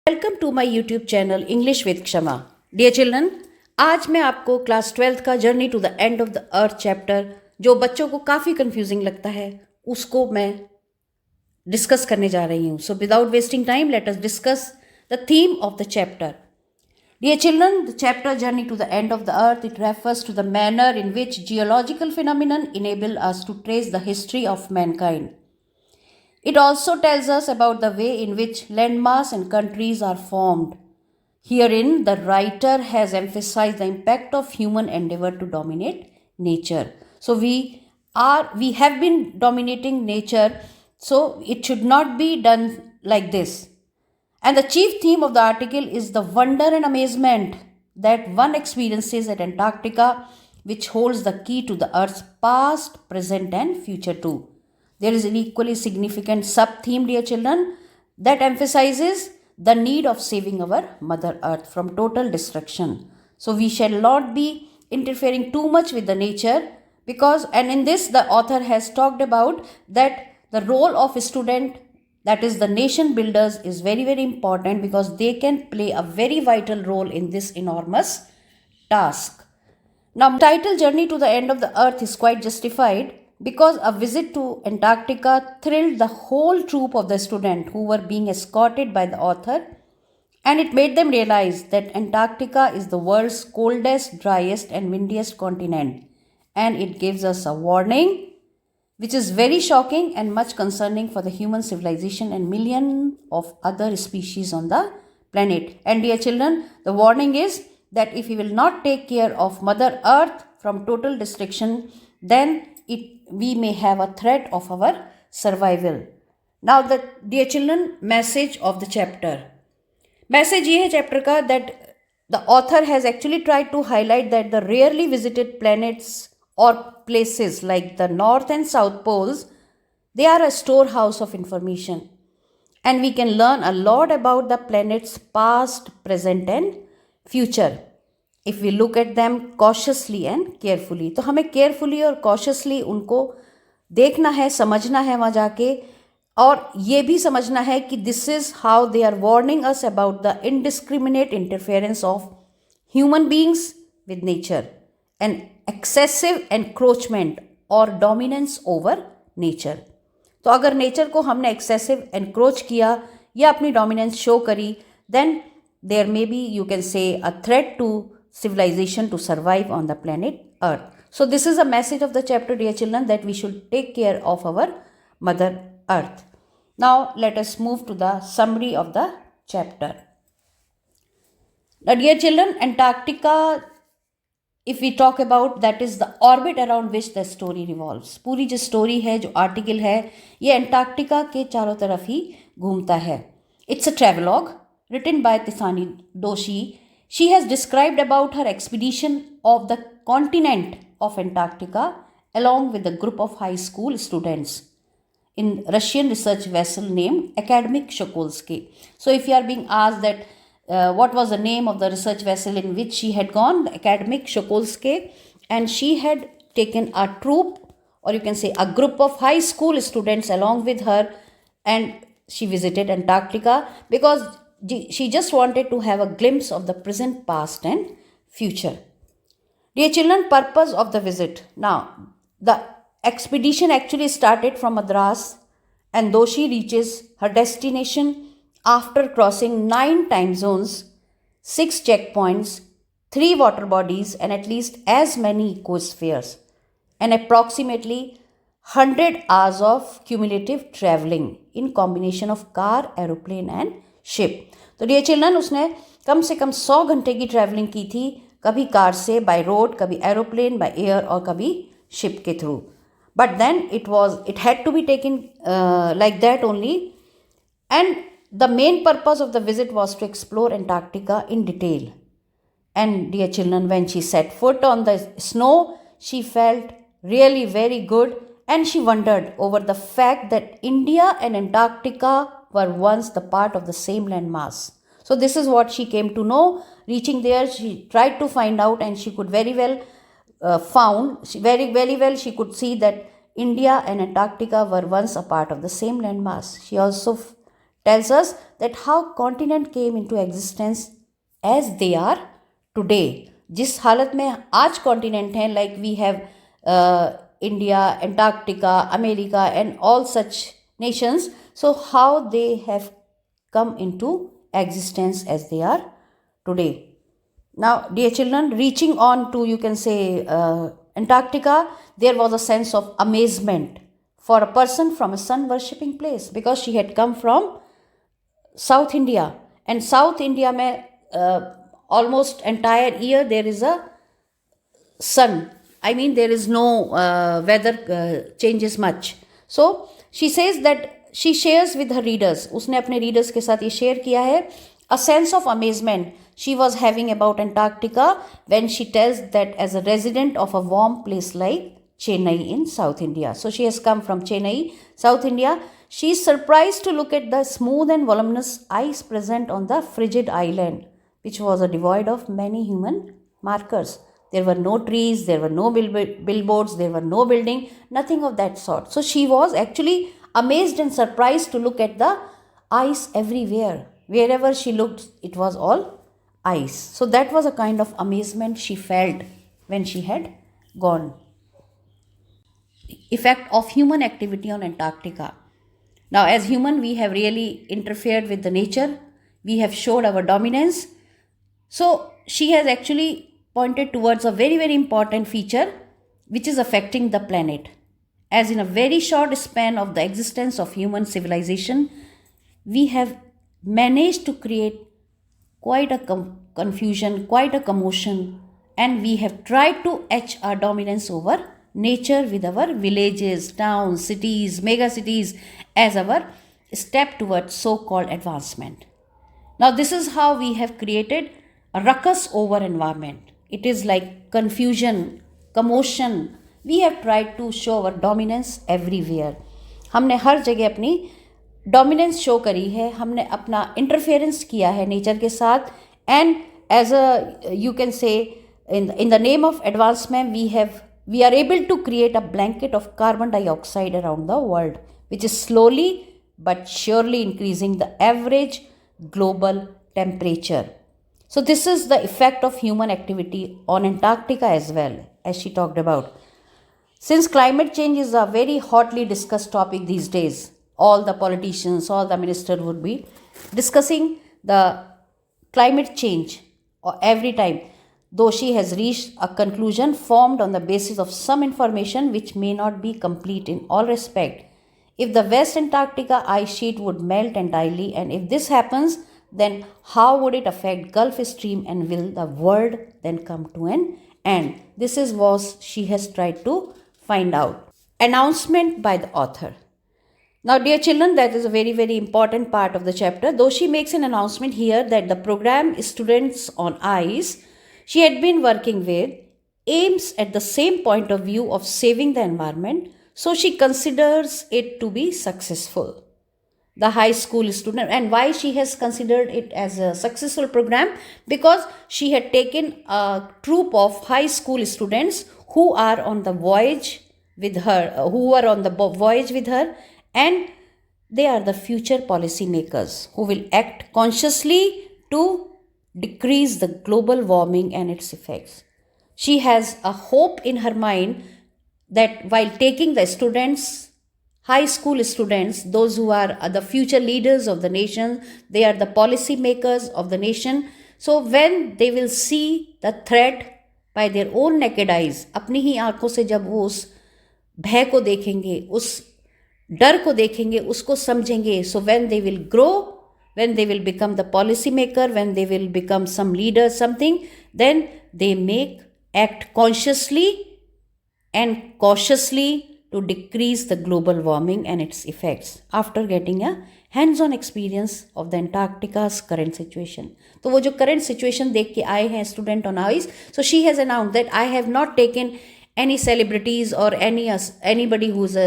Welcome to my YouTube channel English with Kshama. Dear children, आज मैं आपको क्लास 12th का journey to the end of the earth chapter, जो बच्चों को काफ़ी कंफ्यूजिंग लगता है, उसको मैं डिस्कस करने जा रही हूँ। So without wasting time let us discuss the theme of the chapter. Dear children, the chapter Journey to the End of the Earth, it refers to the manner in which geological phenomenon enable us to trace the history of mankind. It also tells us about the way in which landmass and countries are formed. Herein, the writer has emphasized the impact of human endeavor to dominate nature. So we have been dominating nature, so it should not be done like this. And the chief theme of the article is the wonder and amazement that one experiences at Antarctica, which holds the key to the Earth's past, present, and future too. There is an equally significant sub-theme, dear children, that emphasizes the need of saving our Mother Earth from total destruction. So we shall not be interfering too much with the nature because, and in this the author has talked about that the role of a student, that is the nation builders, is very important because they can play a very vital role in this enormous task. Now, title Journey to the End of the Earth is quite justified because a visit to Antarctica thrilled the whole troop of the students who were being escorted by the author, and it made them realize that Antarctica is the world's coldest, driest and windiest continent, and it gives us a warning which is very shocking and much concerning for the human civilization and millions of other species on the planet. And dear children, the warning is that if we will not take care of Mother Earth from total destruction, then we may have a threat of our survival. Now the dear children, message of the chapter. Message ये है chapter का that the author has actually tried to highlight that the rarely visited planets or places like the North and South Poles, they are a storehouse of information. And we can learn a lot about the planet's past, present and future if we look at them cautiously and carefully. तो हमें carefully और cautiously उनको देखना है, समझना है वहाँ जाके, और ये भी समझना है कि this is how they are warning us about the indiscriminate interference of human beings with nature and excessive encroachment or dominance over nature. तो अगर नेचर को हमने एक्सेसिव एनक्रोच किया या अपनी डोमिनेंस शो करी, then there may be, you can say, a threat to civilization to survive on the planet Earth. So this is a message of the chapter, dear children, that we should take care of our Mother Earth. Now let us move to the summary of the chapter. Now dear children, Antarctica, if we talk about, that is the orbit around which the story revolves. पूरी जो story है, जो article है, ये Antarctica के चारों तरफ ही घूमता है. It's a travelogue written by Tiffany Doshi. She has described about her expedition of the continent of Antarctica along with a group of high school students in Russian research vessel named Academic Shokolsky. So if you are being asked that what was the name of the research vessel in which she had gone, the Academic Shokolsky, and she had taken a troop, or you can say a group of high school students along with her, and she visited Antarctica because she just wanted to have a glimpse of the present, past and future. Dear children, purpose of the visit. Now, the expedition actually started from Madras, and though she reaches her destination after crossing 9 time zones, 6 checkpoints, 3 water bodies and at least as many ecospheres, and approximately 100 hours of cumulative traveling in combination of car, aeroplane and ship. तो dear children, उसने कम से कम 100 घंटे की travelling की थी, कभी car से, by road, कभी एरोप्लेन, बाय एयर और कभी शिप के through. But then it had to be taken like that only, and the main purpose of the visit was to explore Antarctica in detail. And dear children, when she set foot on the snow, she felt really very good, and she wondered over the fact that India and Antarctica were once the part of the same landmass. So this is what she came to know. Reaching there, she tried to find out, and she could very well she could see that India and Antarctica were once a part of the same landmass. She also tells us that how continent came into existence as they are today. जिस हालत में आज continent हैं, like we have India, Antarctica, America and all such nations, so how they have come into existence as they are today. Now, dear children, reaching on to, you can say, Antarctica, there was a sense of amazement for a person from a sun worshipping place, because she had come from South India, and South India mein almost entire year there is a sun. I mean, there is no weather changes much. So she says that she shares with her readers, उसने अपने readers के साथ ये share किया है, a sense of amazement she was having about Antarctica when she tells that as a resident of a warm place like Chennai in South India. So she has come from Chennai, South India. She is surprised to look at the smooth and voluminous ice present on the frigid island, which was devoid of many human markers. There were no trees, there were no billboards, there were no building, nothing of that sort. So she was actually amazed and surprised to look at the ice everywhere. Wherever she looked, it was all ice. So that was a kind of amazement she felt when she had gone. Effect of human activity on Antarctica. Now, as human, we have really interfered with the nature. We have showed our dominance. So she has actually pointed towards a very, very important feature which is affecting the planet. As in a very short span of the existence of human civilization, we have managed to create quite a confusion, quite a commotion, and we have tried to etch our dominance over nature with our villages, towns, cities, mega cities as our step towards so-called advancement. Now, this is how we have created a ruckus over environment. It is like confusion, commotion. We have tried to show our dominance everywhere. हमने हर जगह अपनी dominance show करी है, हमने अपना interference किया है nature के साथ, and as a you can say in the name of advancement we are able to create a blanket of carbon dioxide around the world, which is slowly but surely increasing the average global temperature. So this is the effect of human activity on Antarctica as well, as she talked about. Since climate change is a very hotly discussed topic these days, all the politicians, all the ministers would be discussing the climate change every time, though she has reached a conclusion formed on the basis of some information which may not be complete in all respect. If the West Antarctica ice sheet would melt entirely, and if this happens, then how would it affect Gulf Stream, and will the world then come to an end? This is what she has tried to find out. Announcement by the author. Now, dear children, that is a very, very important part of the chapter. Though she makes an announcement here that the program Students on Ice she had been working with aims at the same point of view of saving the environment, so she considers it to be successful. The high school student, and why she has considered it as a successful program, because she had taken a troop of high school students who are on the voyage with her, and they are the future policy makers who will act consciously to decrease the global warming and its effects. She has a hope in her mind that while taking the students, high school students, those who are the future leaders of the nation, they are the policy makers of the nation. So when they will see the threat by their own naked eyes, अपनी ही आंखों से जब वो उस भय को देखेंगे, उस डर को देखेंगे, उसको समझेंगे, so when they will grow, when they will become the policy maker, when they will become some leader, something, then they act consciously and cautiously to decrease the global warming and its effects after getting a hands-on experience of the Antarctica's current situation. तो वो जो current situation देख के आए हैं student on ice, so she has announced that I have not taken any celebrities or anybody who's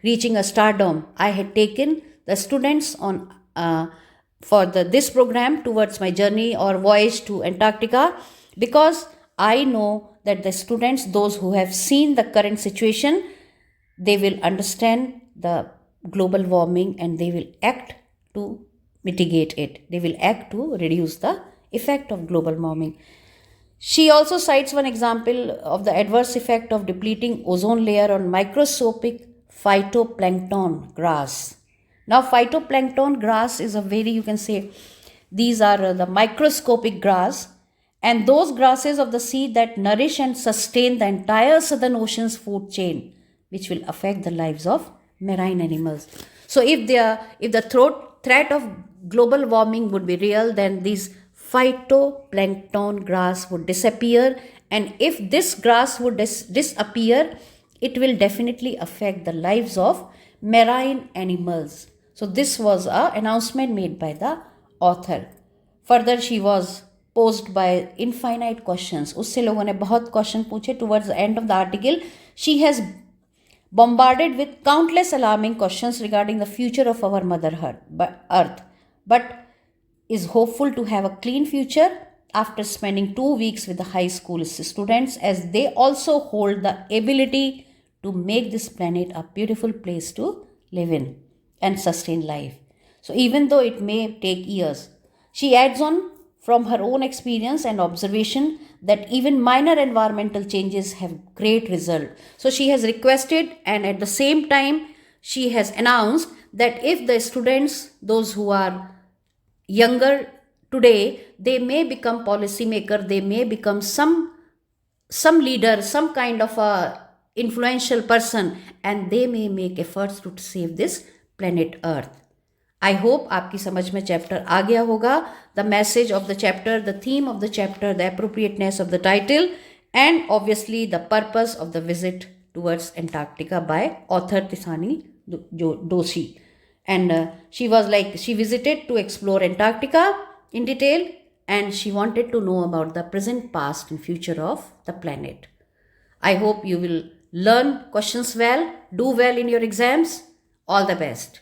reaching a stardom. I had taken the students on for this program towards my journey or voyage to Antarctica, because I know that the students, those who have seen the current situation, they will understand the global warming and they will act to mitigate it. They will act to reduce the effect of global warming. She also cites one example of the adverse effect of depleting ozone layer on microscopic phytoplankton grass. Now, phytoplankton grass is a very, you can say, these are the microscopic grass, and those grasses of the sea that nourish and sustain the entire Southern Ocean's food chain, which will affect the lives of marine animals. So, if the threat of global warming would be real, then these phytoplankton grass would disappear, and if this grass would disappear, it will definitely affect the lives of marine animals. So this was an announcement made by the author. Further, she was posed by infinite questions. उससे लोगों ने बहुत question पूछे. Towards the end of the article, she has bombarded with countless alarming questions regarding the future of our mother earth, but is hopeful to have a clean future after spending 2 weeks with the high school students, as they also hold the ability to make this planet a beautiful place to live in and sustain life. So even though it may take years, she adds on from her own experience and observation that even minor environmental changes have great result. So she has requested, and at the same time she has announced that if the students, those who are younger today, they may become policymaker, they may become some leader, some kind of a influential person, and they may make efforts to save this planet earth. I hope आपकी समझ में chapter आ गया होगा. The message of the chapter, the theme of the chapter, the appropriateness of the title, and obviously the purpose of the visit towards Antarctica by author Tisani Doshi. And she visited to explore Antarctica in detail, and she wanted to know about the present, past, and future of the planet. I hope you will learn questions well, do well in your exams. All the best.